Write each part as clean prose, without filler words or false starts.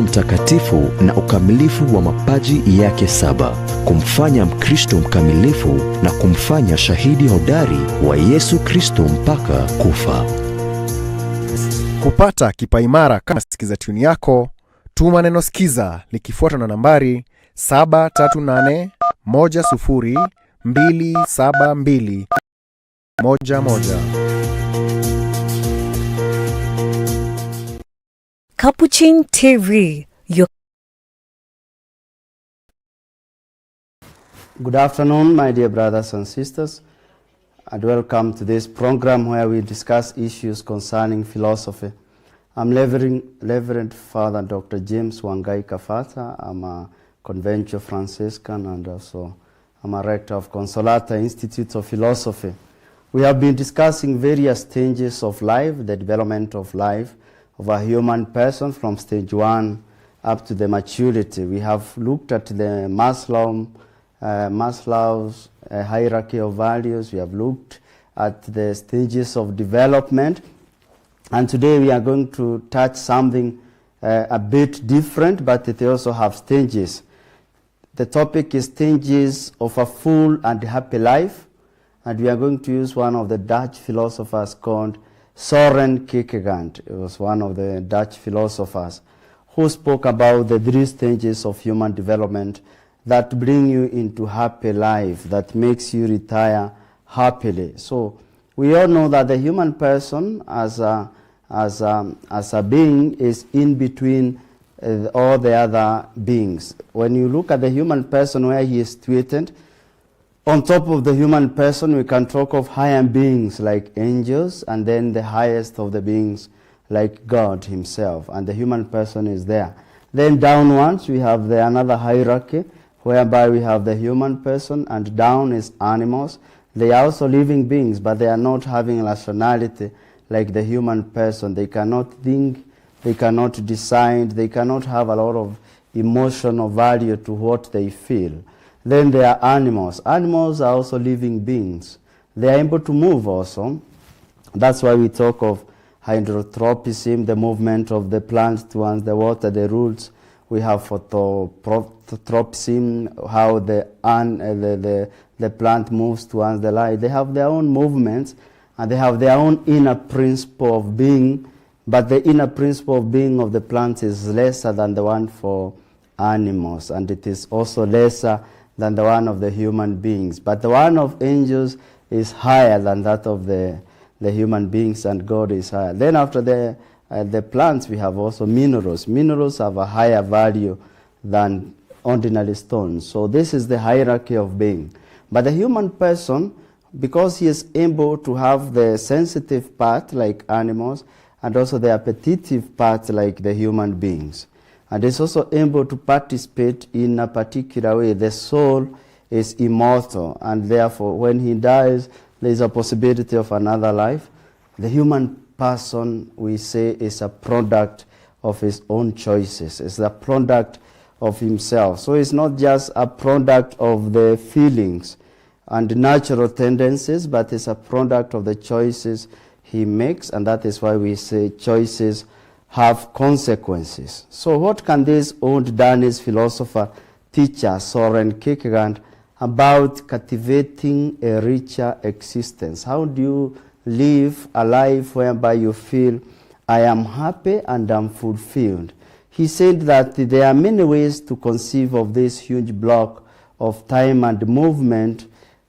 mtakatifu na ukamilifu wa mapaji yake 7, kumfanya Mkristo mkamilifu na kumfanya shahidi hodari wa Yesu Kristo mpaka kufa. Kupata kipaimara kama sikiza tuni yako, tuma neno sikiza likifuatwa na nambari 73810027211. Capuchin TV. Good afternoon, my dear brothers and sisters, and welcome to this program where we discuss issues concerning philosophy. I'm Reverend Father Dr. James Wangai Kafata. I'm a Conventual Franciscan and also I'm a rector of Consolata Institute of Philosophy. We have been discussing various stages of life, the development of life of a human person from stage 1 up to the maturity. We have looked at the Maslow's hierarchy of values. We have looked at the stages of development. And today we are going to touch something a bit different, but it also have stages. The topic is stages of a full and happy life. And we are going to use one of the Dutch philosophers called Soren Kierkegaard. It was one of the Dutch philosophers who spoke about the 3 stages of human development that bring you into happy life, that makes you retire happily. So we all know that the human person as a being is in between all the other beings. When you look at the human person where he is situated, on top of the human person, we can talk of higher beings like angels, and then the highest of the beings like God himself, and the human person is there. Then downwards, we have another hierarchy, whereby we have the human person, and down is animals. They are also living beings, but they are not having rationality like the human person. They cannot think, they cannot decide, they cannot have a lot of emotional value to what they feel. Then there are animals. Animals are also living beings. They are able to move also. That's why we talk of hydrotropism, the movement of the plants towards the water, the roots. We have phototropism, how the plant moves towards the light. They have their own movements, and they have their own inner principle of being, but the inner principle of being of the plants is lesser than the one for animals, and it is also lesser than the one of the human beings. But the one of angels is higher than that of the human beings, and God is higher. Then after the plants, we have also minerals. Minerals have a higher value than ordinary stones. So this is the hierarchy of being. But the human person, because he is able to have the sensitive part like animals, and also the appetitive part like the human beings, and is also able to participate in a particular way. The soul is immortal, and therefore when he dies, there is a possibility of another life. The human person, we say, is a product of his own choices. It's a product of himself. So it's not just a product of the feelings and natural tendencies, but it's a product of the choices he makes, and that is why we say choices have consequences. So what can this old Danish philosopher teach us, Soren Kierkegaard, about cultivating a richer existence? How do you live a life whereby you feel, I am happy and I'm fulfilled? He said that there are many ways to conceive of this huge block of time and movement,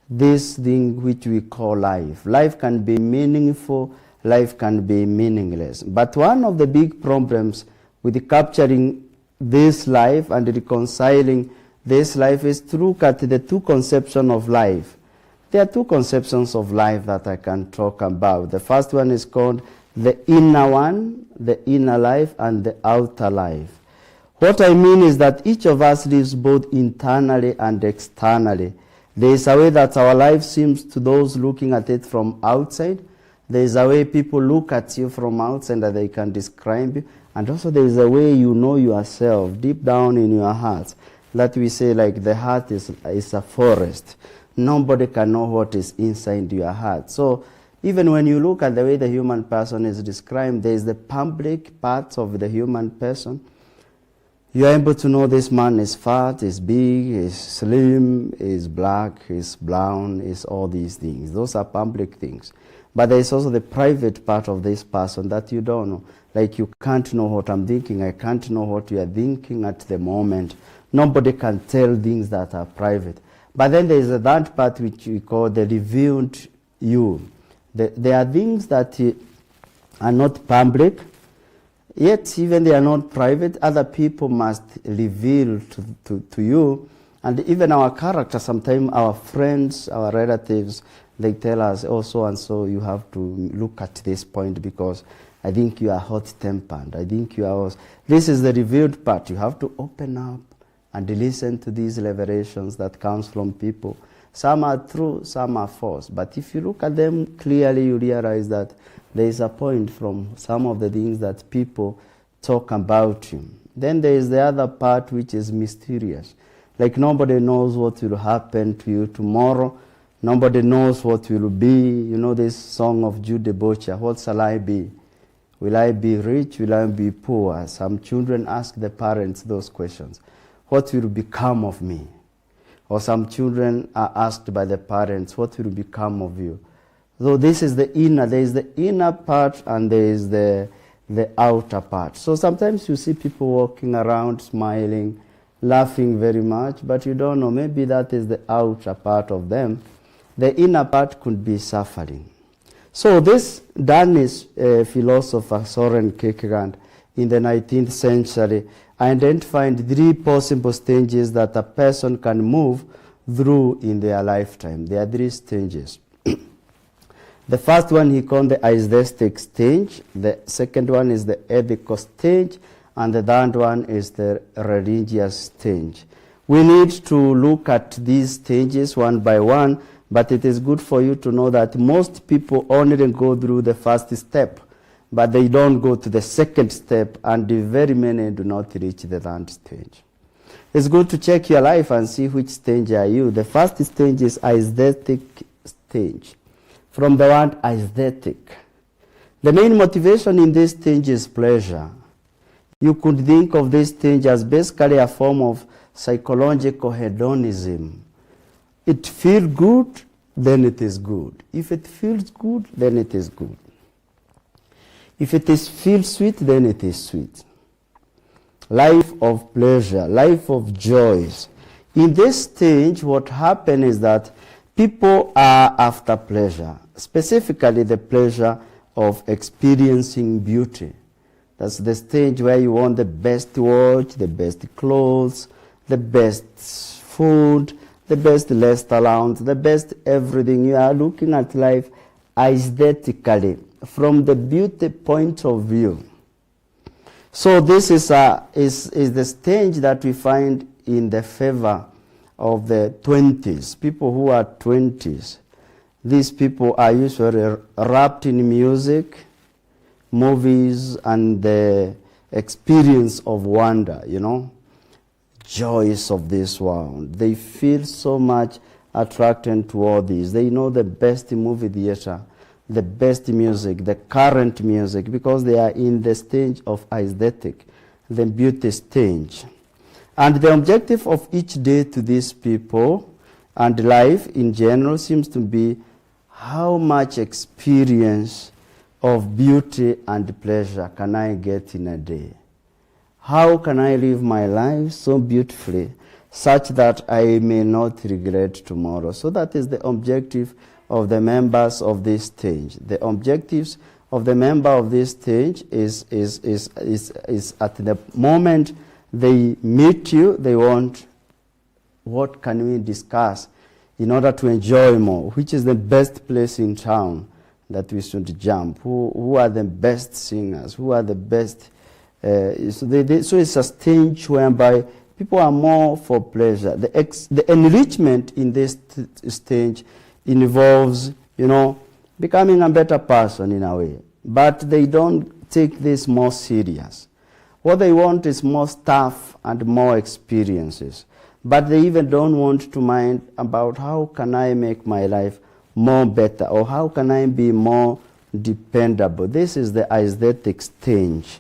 this thing which we call life. Life can be meaningful, life can be meaningless. But one of the big problems with capturing this life and reconciling this life is to look at the 2 conceptions of life. There are 2 conceptions of life that I can talk about. The first one is called the inner one, the inner life, and the outer life. What I mean is that each of us lives both internally and externally. There is a way that our life seems to those looking at it from outside. There is a way people look at you from outside that they can describe you. And also there is a way you know yourself deep down in your heart. That we say like the heart is a forest. Nobody can know what is inside your heart. So even when you look at the way the human person is described, there is the public part of the human person. You are able to know this man is fat, is big, is slim, is black, is brown, is all these things. Those are public things. But there is also the private part of this person that you don't know. Like you can't know what I'm thinking. I can't know what you are thinking at the moment. Nobody can tell things that are private. But then there is that part which we call the revealed you. There are things that are not public, yet even they are not private. Other people must reveal to you. And even our character, sometimes our friends, our relatives, they tell us, oh, so and so, you have to look at this point because I think you are hot-tempered. I think you are... This is the revealed part. You have to open up and listen to these revelations that comes from people. Some are true, some are false. But if you look at them clearly, you realize that there is a point from some of the things that people talk about you. Then there is the other part which is mysterious. Like nobody knows what will happen to you tomorrow. Nobody knows what will be. You know this song of Jude Debaucher, what shall I be? Will I be rich? Will I be poor? Some children ask the parents those questions. What will become of me? Or some children are asked by the parents, what will become of you? So this is the inner. There is the inner part and there is the outer part. So sometimes you see people walking around smiling, laughing very much, but you don't know, maybe that is the outer part of them. The inner part could be suffering. So this Danish philosopher, Soren Kierkegaard, in the 19th century, identified 3 possible stages that a person can move through in their lifetime. There are 3 stages. The first one he called the aesthetic stage, the second one is the ethical stage, and the third one is the religious stage. We need to look at these stages one by one, but it is good for you to know that most people only go through the first step, but they don't go to the second step, and very many do not reach the third stage. It's good to check your life and see which stage are you. The first stage is aesthetic stage. From the word aesthetic. The main motivation in this stage is pleasure. You could think of this stage as basically a form of psychological hedonism. It feels good, then it is good. If it feels good, then it is good. If it feels sweet, then it is sweet. Life of pleasure, life of joys. In this stage, what happens is that people are after pleasure, specifically the pleasure of experiencing beauty. That's the stage where you want the best watch, the best clothes, the best food, the best restaurant, the best everything. You are looking at life aesthetically, from the beauty point of view. So this is the stage that we find in the favor of the 20s, people who are 20s. These people are usually wrapped in music, movies, and the experience of wonder, you know, joys of this world. They feel so much attracted to all these. They know the best movie theater, the best music, the current music, because they are in the stage of aesthetic, the beauty stage. And the objective of each day to these people and life in general seems to be how much experience of beauty and pleasure can I get in a day? How can I live my life so beautifully such that I may not regret tomorrow? So that is the objective of the members of this stage. The objectives of the member of this stage is at the moment they meet you, they want, what can we discuss in order to enjoy more? Which is the best place in town that we should jump? Who are the best singers? Who are the best? So it's a stage whereby people are more for pleasure. The enrichment in this stage involves, you know, becoming a better person in a way. But they don't take this more serious. What they want is more stuff and more experiences. But they even don't want to mind about how can I make my life more better, or how can I be more dependable. This is the aesthetic stage.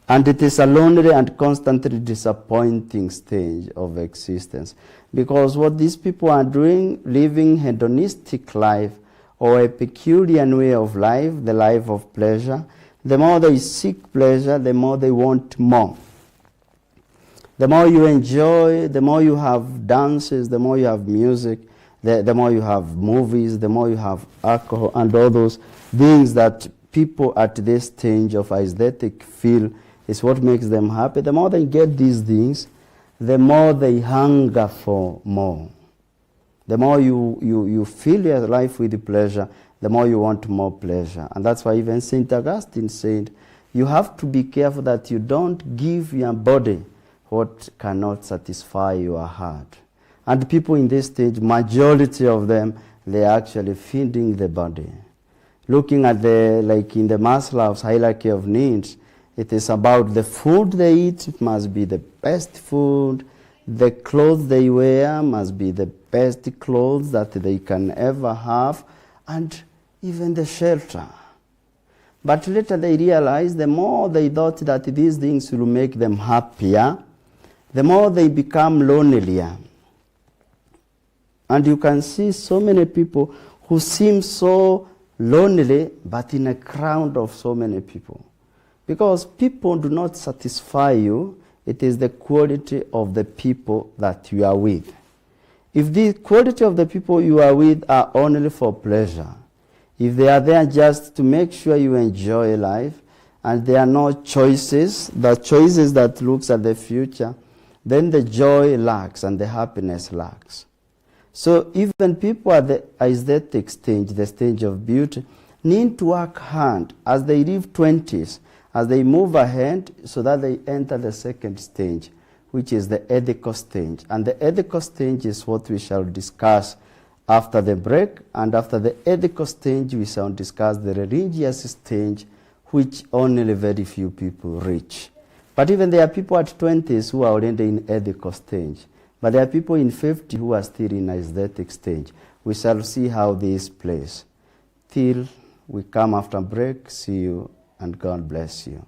And it is a lonely and constantly disappointing stage of existence. Because what these people are doing, living hedonistic life or a peculiar way of life, the life of pleasure, the more they seek pleasure, the more they want more. The more you enjoy, the more you have dances, the more you have music, the more you have movies, the more you have alcohol, and all those things that people at this stage of aesthetic feel is what makes them happy. The more they get these things, the more they hunger for more. The more you fill your life with pleasure, the more you want more pleasure. And that's why even St. Augustine said, you have to be careful that you don't give your body what cannot satisfy your heart. And people in this stage, majority of them, they are actually feeding the body. Looking at like in the Maslow's hierarchy of needs, it is about the food they eat, it must be the best food. The clothes they wear must be the best clothes that they can ever have, and even the shelter. But later they realized the more they thought that these things will make them happier, the more they become lonelier. And you can see so many people who seem so lonely, but in a crowd of so many people. Because people do not satisfy you, it is the quality of the people that you are with. If the quality of the people you are with are only for pleasure, if they are there just to make sure you enjoy life, and there are no choices, the choices that looks at the future, then the joy lacks and the happiness lacks. So even people at the aesthetic stage, the stage of beauty, need to work hard as they leave 20s, as they move ahead, so that they enter the second stage, which is the ethical stage. And the ethical stage is what we shall discuss after the break. And after the ethical stage, we shall discuss the religious stage, which only very few people reach. But even there are people at 20s who are already in ethical stage. But there are people in 50 who are still in aesthetic stage. We shall see how this plays. Till we come after break, see you, and God bless you.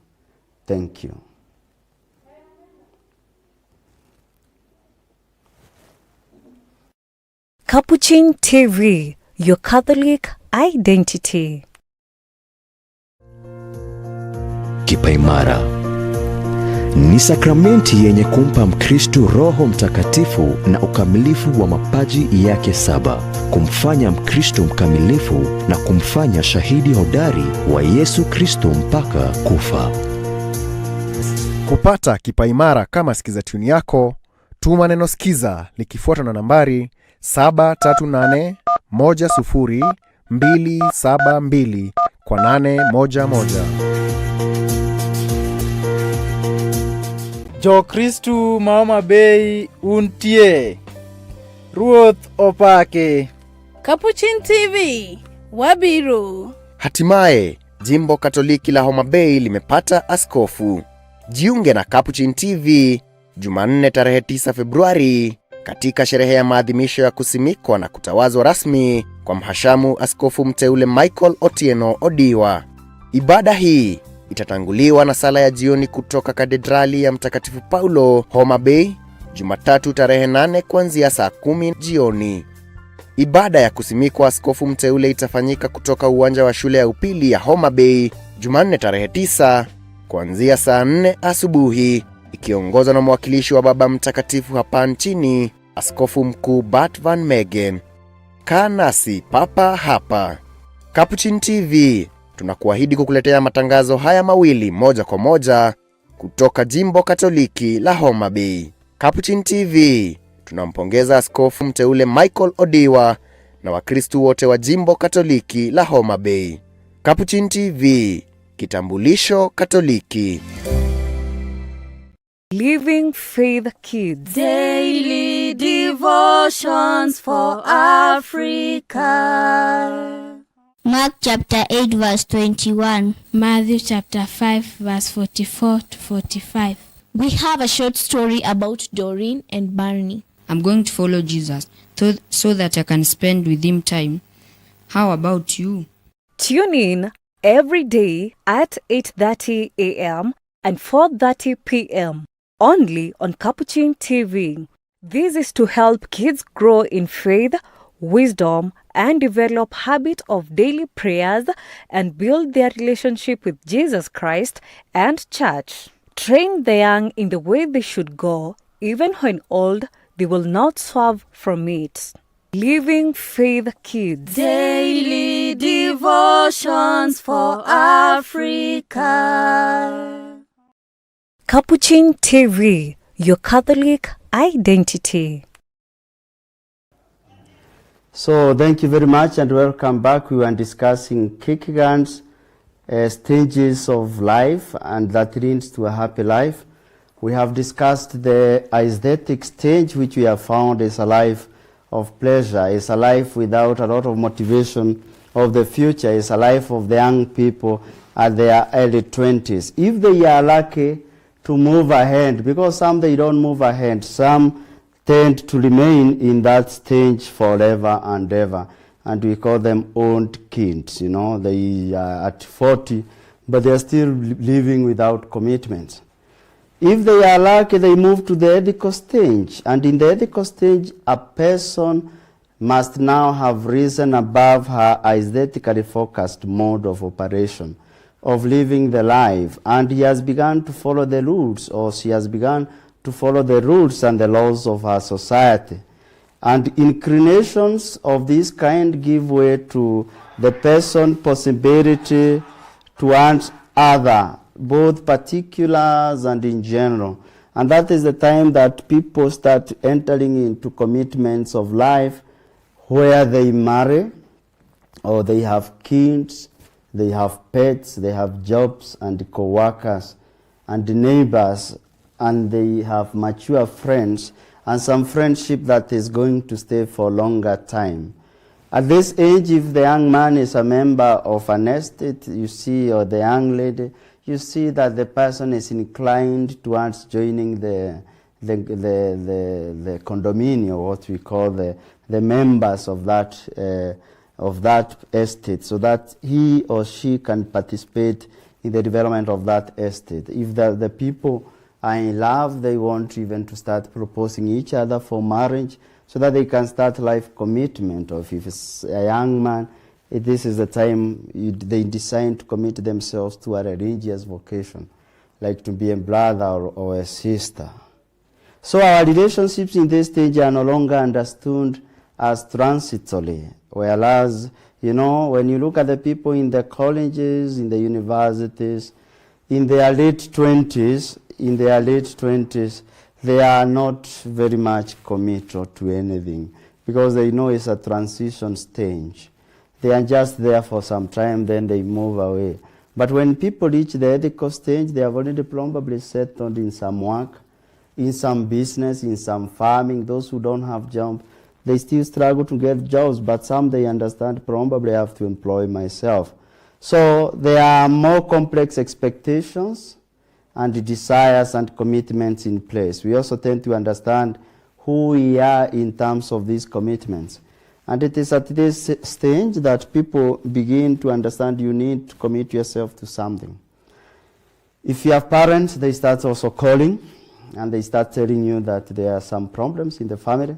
Thank you. Capuchin TV, your Catholic identity. Kipaimara ni sakramenti yenye kumpa Mkristo Roho Mtakatifu na ukamilifu wa mapaji yake 7, kumfanya Mkristo mkamilifu na kumfanya shahidi hodari wa Yesu Kristo mpaka kufa. Kupata kipaimara kama sikiza tuni yako, tuma neno sikiza likifuatwa na nambari 738100272 kwa 811. Jo Kristu Mama Bay untie. Ruoth opake. Capuchin TV, Wabiru. Hatimaye, Jimbo Katoliki la Homa Bay limepata askofu. Jiunge na Capuchin TV Jumanne tarehe 9 Februari katika sherehe ya maadhimisho ya kusimikwa na kutawazwa rasmi kwa mhashamu askofu mteule Michael Otieno Odiwa. Ibada hii itatanguliwa na sala ya jioni kutoka katedrali ya Mtakatifu Paulo, Homa Bay, Jumatatu tarehe 8 kuanzia saa 10 jioni. Ibada ya kusimikwa askofu mteule itafanyika kutoka uwanja wa shule ya upili ya Homa Bay, Jumanne tarehe 9 kuanzia saa 4 asubuhi, ikiongozwa na mwakilishi wa Baba Mtakatifu hapa nchini, Askofu Mkuu Bart Van Megen. Kaa nasi papa hapa. Capuchin TV, tunakuahidi kukuletea matangazo haya mawili moja kwa moja kutoka Jimbo Katoliki la Homa Bay. Capuchin TV, tunampongeza askofu mteule Michael Odiwa na Wakristo wote wa Jimbo Katoliki la Homa Bay. Capuchin TV, kitambulisho Katoliki. Living Faith Kids. Daily devotions for Africa. Mark chapter 8 verse 21. Matthew chapter 5 verse 44 to 45. We have a short story about Doreen and Barney. I'm going to follow Jesus so that I can spend with him time. How about you? Tune in every day at 8:30 a.m. and 4:30 p.m. only on Capuchin TV. This is to help kids grow in faith, wisdom, and develop habit of daily prayers and build their relationship with Jesus Christ and church. Train the young in the way they should go. Even when old, they will not swerve from it. Living Faith Kids. Daily devotions for Africa. Capuchin TV, your Catholic identity. So thank you very much and welcome back. We were discussing Kierkegaard's stages of life, and that leads to a happy life. We have discussed the aesthetic stage, which we have found is a life of pleasure, is a life without a lot of motivation of the future, is a life of the young people at their early 20s. If they are lucky to move ahead, because some they don't move ahead, some tend to remain in that stage forever and ever, and we call them old kids. You know, they are at 40, but they are still living without commitments. If they are lucky, they move to the ethical stage, and in the ethical stage, a person must now have risen above her aesthetically focused mode of operation, of living the life, and he has begun to follow the rules, or she has begun to follow the rules and the laws of our society. And inclinations of this kind give way to the person possibility towards other, both particulars and in general. And that is the time that people start entering into commitments of life where they marry, or they have kids, they have pets, they have jobs and co-workers and neighbors, and they have mature friends, and some friendship that is going to stay for a longer time. At this age, if the young man is a member of an estate, you see, or the young lady, you see that the person is inclined towards joining the condominium, what we call the members of that estate, so that he or she can participate in the development of that estate. If the people are in love, they want even to start proposing each other for marriage so that they can start life commitment. Or if it's a young man, this is the time they decide to commit themselves to a religious vocation, like to be a brother or a sister. So our relationships in this stage are no longer understood as transitory, whereas, you know, when you look at the people in the colleges, in the universities, in their late 20s, they are not very much committed to anything because they know it's a transition stage. They are just there for some time, then they move away. But when people reach the ethical stage, they have already probably settled in some work, in some business, in some farming. Those who don't have jobs, they still struggle to get jobs, but some they understand probably have to employ myself. So there are more complex expectations and desires and commitments in place. We also tend to understand who we are in terms of these commitments. And it is at this stage that people begin to understand you need to commit yourself to something. If you have parents, they start also calling, and they start telling you that there are some problems in the family,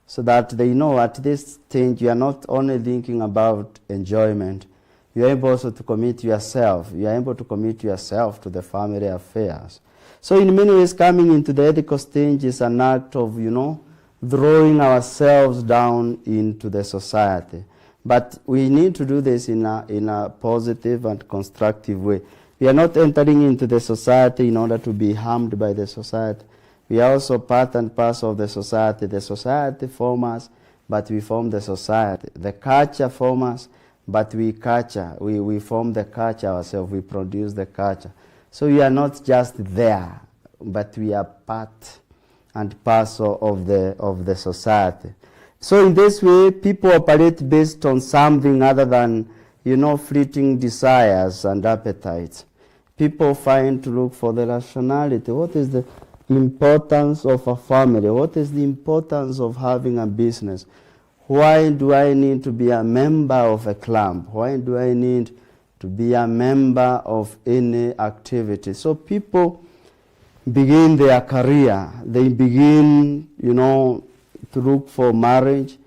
so that they know at this stage you are not only thinking about enjoyment, you are able also to commit yourself. You are able to commit yourself to the family affairs. So in many ways, coming into the ethical stage is an act of, you know, drawing ourselves down into the society. But we need to do this in a positive and constructive way. We are not entering into the society in order to be harmed by the society. We are also part and parcel of the society. The society forms us, but we form the society. The culture forms us, but we culture. We form the culture ourselves. We produce the culture. So we are not just there, but we are part and parcel of the society. So in this way, people operate based on something other than, you know, fleeting desires and appetites. People find to look for the rationality. What is the importance of a family? What is the importance of having a business? Why do I need to be a member of a club? Why do I need to be a member of any activity. So people begin their career. They begin, to look for marriage.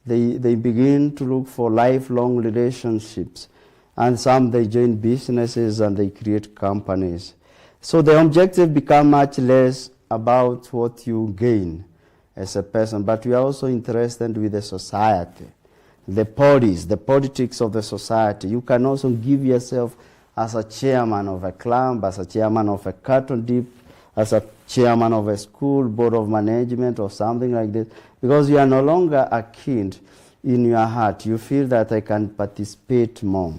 They begin to look for lifelong relationships. And some, they join businesses and they create companies. So the objective become much less about what you gain as a person, but we are also interested with the society, the politics of the society. You can also give yourself as a chairman of a club, as a chairman of a cotton dip, as a chairman of a school, board of management or something like this, because you are no longer a kid in your heart. You feel that I can participate more.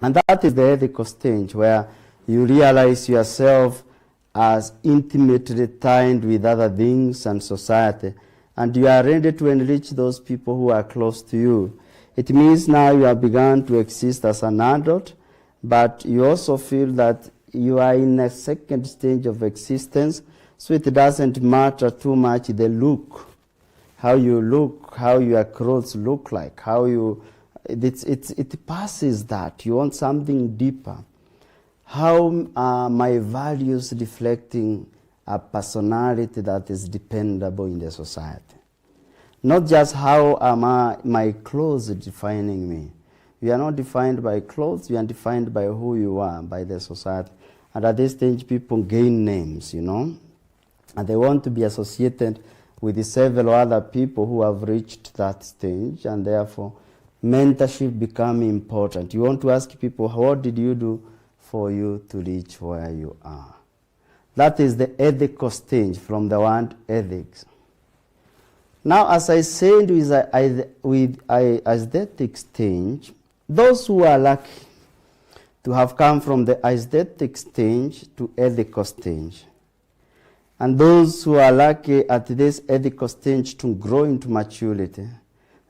And that is the ethical stage where you realize yourself as intimately tied with other things and society, and you are ready to enrich those people who are close to you. It means now you have begun to exist as an adult, but you also feel that you are in a second stage of existence, so it doesn't matter too much the look, how you look, how your clothes look like, how you, it passes that. You want something deeper. How are my values reflecting a personality that is dependable in the society? Not just how are my clothes defining me. You are not defined by clothes, you are defined by who you are, by the society. And at this stage, people gain names, and they want to be associated with several other people who have reached that stage, and therefore mentorship become important. You want to ask people, what did you do for you to reach where you are? That is the ethical stage from the word ethics. Now, as I said with aesthetic stage, those who are lucky to have come from the aesthetic stage to ethical stage, and those who are lucky at this ethical stage to grow into maturity,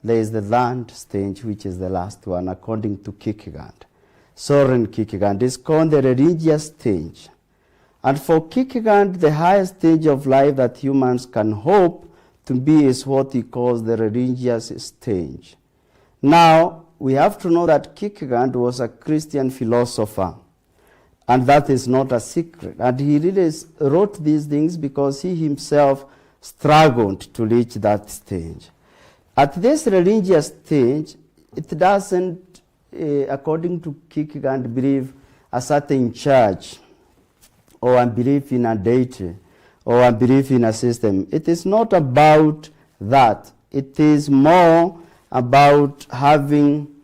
there is the third stage, which is the last one, according to Kierkegaard. Soren Kierkegaard is called the religious stage. And for Kierkegaard, the highest stage of life that humans can hope to be is what he calls the religious stage. Now, we have to know that Kierkegaard was a Christian philosopher, and that is not a secret. And he really wrote these things because he himself struggled to reach that stage. At this religious stage, it doesn't, according to Kierkegaard, believe a certain church, or a belief in a deity, or a belief in a system. It is not about that. It is more about having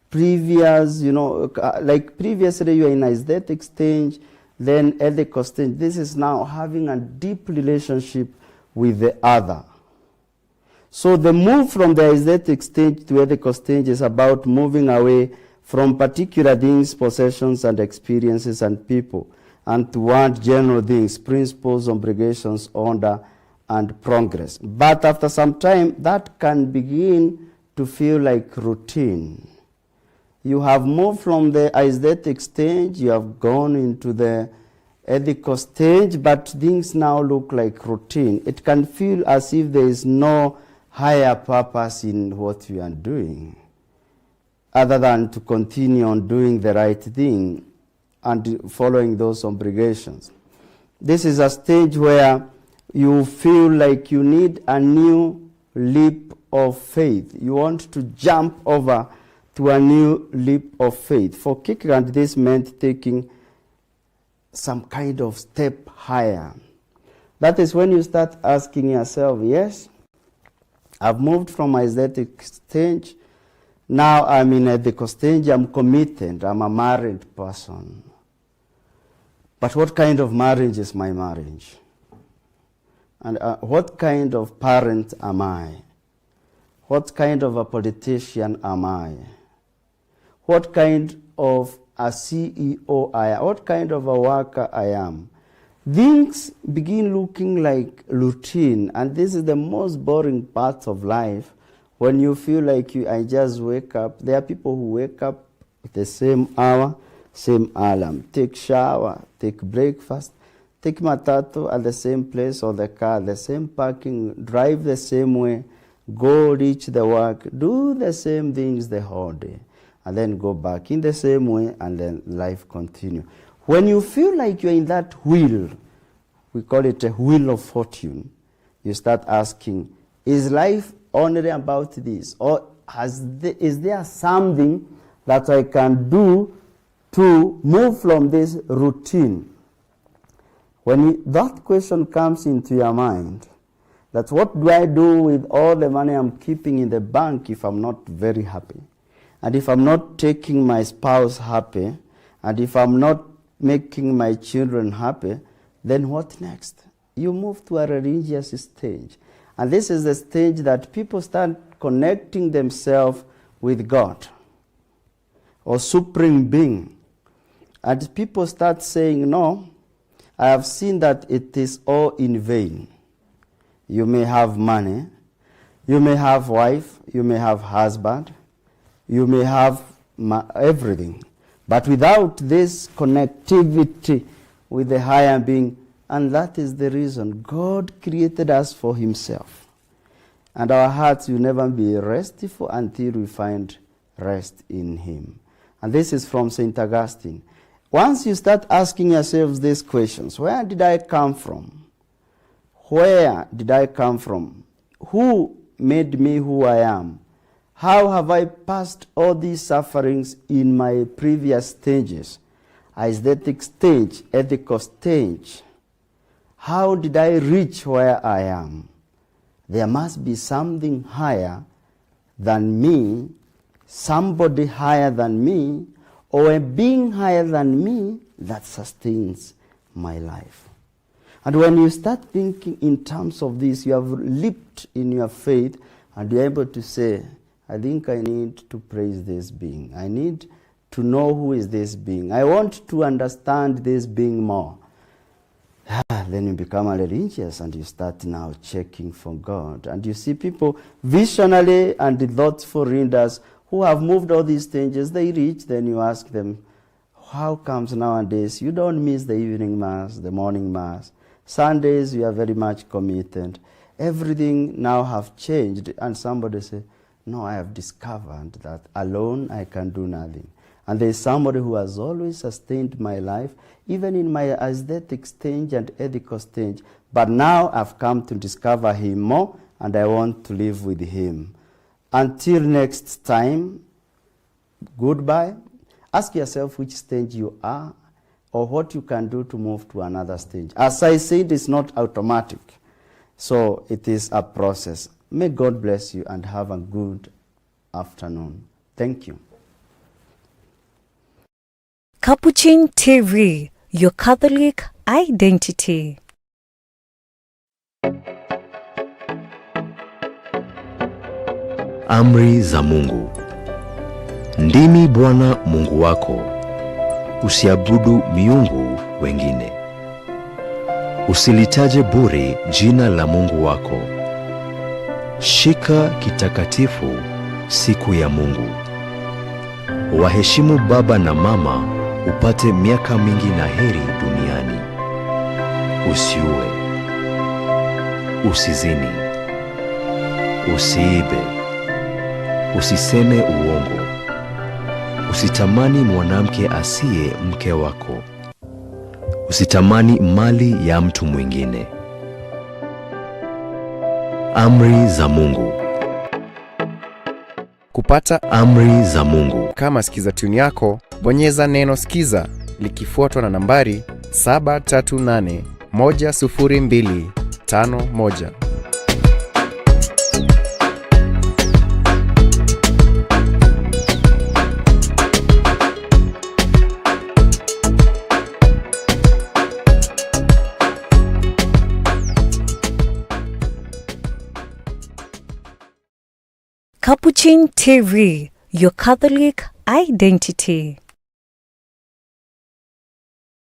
previous, like previously you are in aesthetic stage, then ethical stage. This is now having a deep relationship with the other. So the move from the aesthetic stage to ethical stage is about moving away from particular things, possessions and experiences and people, and toward general things, principles, obligations, order, and progress. But after some time, that can begin to feel like routine. You have moved from the aesthetic stage, you have gone into the ethical stage, but things now look like routine. It can feel as if there is no higher purpose in what you are doing, other than to continue on doing the right thing and following those obligations. This is a stage where you feel like you need a new leap of faith. You want to jump over to a new leap of faith. For Kierkegaard, this meant taking some kind of step higher. That is when you start asking yourself, yes, I've moved from my aesthetic stage, now I'm in ethical stage, I'm committed, I'm a married person. But what kind of marriage is my marriage? And what kind of parent am I? What kind of a politician am I? What kind of a CEO I am? What kind of a worker I am? Things begin looking like routine, and this is the most boring part of life, when you feel like I just wake up. There are people who wake up at the same hour, same alarm, take shower, take breakfast, take matatu at the same place or the car, the same parking, drive the same way, go reach the work, do the same things the whole day. and then go back in the same way, and then life continue. When you feel like you're in that wheel, we call it a wheel of fortune, you start asking, is life only about this? Or is there something that I can do to move from this routine? When that question comes into your mind, that's what do I do with all the money I'm keeping in the bank if I'm not very happy? And if I'm not taking my spouse happy, and if I'm not making my children happy, then what next? You move to a religious stage. And this is the stage that people start connecting themselves with God or Supreme Being. And people start saying, no, I have seen that it is all in vain. You may have money, you may have wife, you may have husband, you may have everything. But without this connectivity with the higher being, and that is the reason God created us for himself. And our hearts will never be restful until we find rest in him. And this is from St. Augustine. Once you start asking yourselves these questions, where did I come from? Where did I come from? Who made me who I am? How have I passed all these sufferings in my previous stages? Aesthetic stage, ethical stage. How did I reach where I am? There must be something higher than me, somebody higher than me, or a being higher than me that sustains my life. And when you start thinking in terms of this, you have leaped in your faith, and you're able to say, I think I need to praise this being. I need to know who is this being. I want to understand this being more. Then you become religious, and you start now checking for God. And you see people visionary and thoughtful readers who have moved all these stages. They reach, then you ask them, how comes nowadays you don't miss the evening mass, the morning mass? Sundays you are very much committed. Everything now have changed. And somebody say, no, I have discovered that alone I can do nothing. And there is somebody who has always sustained my life, even in my aesthetic stage and ethical stage. But now I've come to discover him more, and I want to live with him. Until next time, goodbye. Ask yourself which stage you are, or what you can do to move to another stage. As I said, it's not automatic. So it is a process. May God bless you and have a good afternoon. Thank you. Capuchin TV, your Catholic identity. Amri za Mungu. Ndimi Bwana Mungu wako. Usiabudu miungu wengine. Usilitaje bure jina la Mungu wako. Shika kitakatifu siku ya Mungu. Waheshimu baba na mama, upate miaka mingi na heri duniani. Usiue. Usizini. Usiibe. Usiseme uongo. Usitamani mwanamke asiye mke wako. Usitamani mali ya mtu mwingine. Amri za Mungu. Kupata Amri za Mungu. kama sikiza tune yako, bonyeza neno sikiza likifuatwa na nambari 738102551. Capuchin TV, your Catholic identity.